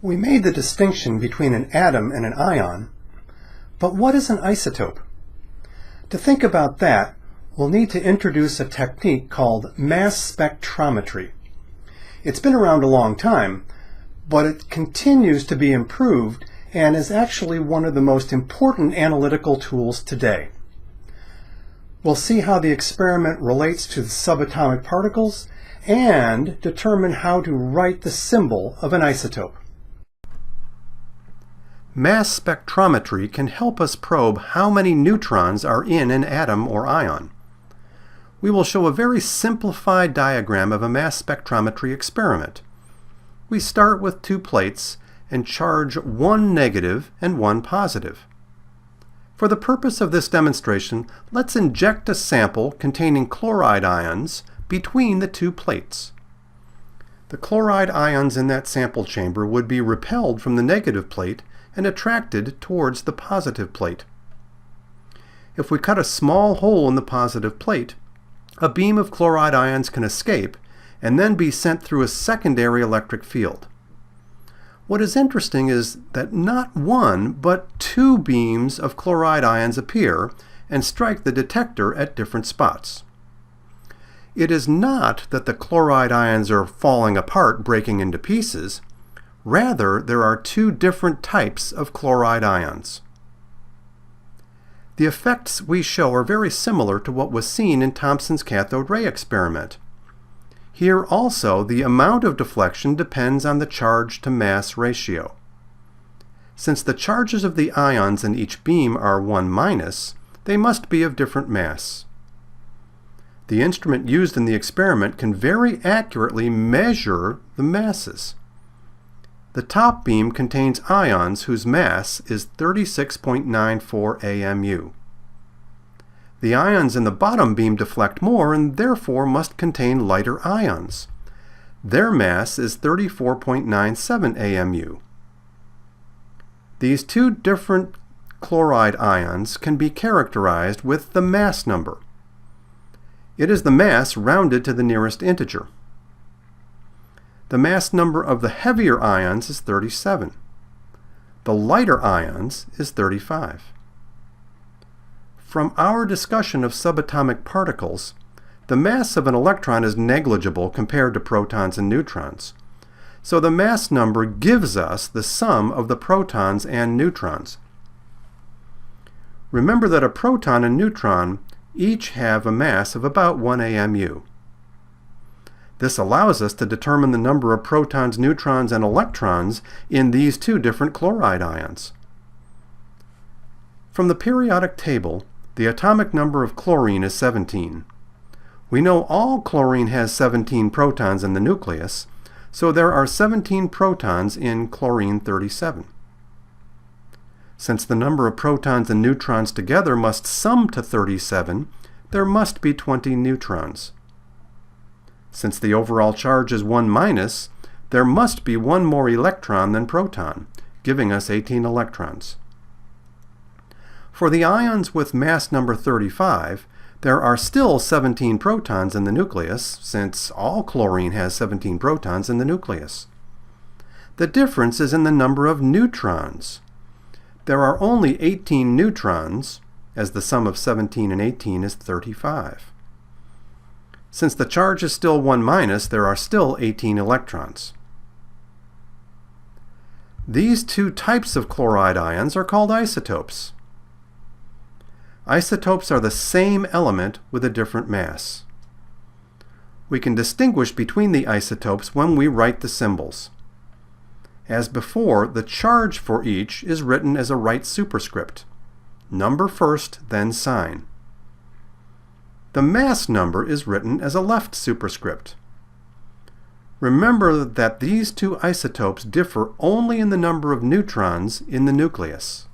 We made the distinction between an atom and an ion, but what is an isotope? To think about that, we'll need to introduce a technique called mass spectrometry. It's been around a long time, but it continues to be improved and is actually one of the most important analytical tools today. We'll see how the experiment relates to the subatomic particles and determine how to write the symbol of an isotope. Mass spectrometry can help us probe how many neutrons are in an atom or ion. We will show a very simplified diagram of a mass spectrometry experiment. We start with two plates and charge one negative and one positive. For the purpose of this demonstration, let's inject a sample containing chloride ions between the two plates. The chloride ions in that sample chamber would be repelled from the negative plate and attracted towards the positive plate. If we cut a small hole in the positive plate, a beam of chloride ions can escape and then be sent through a secondary electric field. What is interesting is that not one, but two beams of chloride ions appear and strike the detector at different spots. It is not that the chloride ions are falling apart, breaking into pieces. Rather, there are two different types of chloride ions. The effects we show are very similar to what was seen in Thomson's cathode ray experiment. Here also, the amount of deflection depends on the charge-to-mass ratio. Since the charges of the ions in each beam are 1-, they must be of different mass. The instrument used in the experiment can very accurately measure the masses. The top beam contains ions whose mass is 36.94 AMU. The ions in the bottom beam deflect more and therefore must contain lighter ions. Their mass is 34.97 AMU. These two different chloride ions can be characterized with the mass number. It is the mass rounded to the nearest integer. The mass number of the heavier ions is 37. The lighter ions is 35. From our discussion of subatomic particles, the mass of an electron is negligible compared to protons and neutrons. So the mass number gives us the sum of the protons and neutrons. Remember that a proton and neutron each have a mass of about 1 AMU. This allows us to determine the number of protons, neutrons, and electrons in these two different chloride ions. From the periodic table, the atomic number of chlorine is 17. We know all chlorine has 17 protons in the nucleus, so there are 17 protons in chlorine 37. Since the number of protons and neutrons together must sum to 37, there must be 20 neutrons. Since the overall charge is 1-, there must be one more electron than proton, giving us 18 electrons. For the ions with mass number 35, there are still 17 protons in the nucleus, since all chlorine has 17 protons in the nucleus. The difference is in the number of neutrons. There are only 18 neutrons, as the sum of 17 and 18 is 35. Since the charge is still 1-, there are still 18 electrons. These two types of chloride ions are called isotopes. Isotopes are the same element with a different mass. We can distinguish between the isotopes when we write the symbols. As before, the charge for each is written as a right superscript. Number first, then sign. The mass number is written as a left superscript. Remember that these two isotopes differ only in the number of neutrons in the nucleus.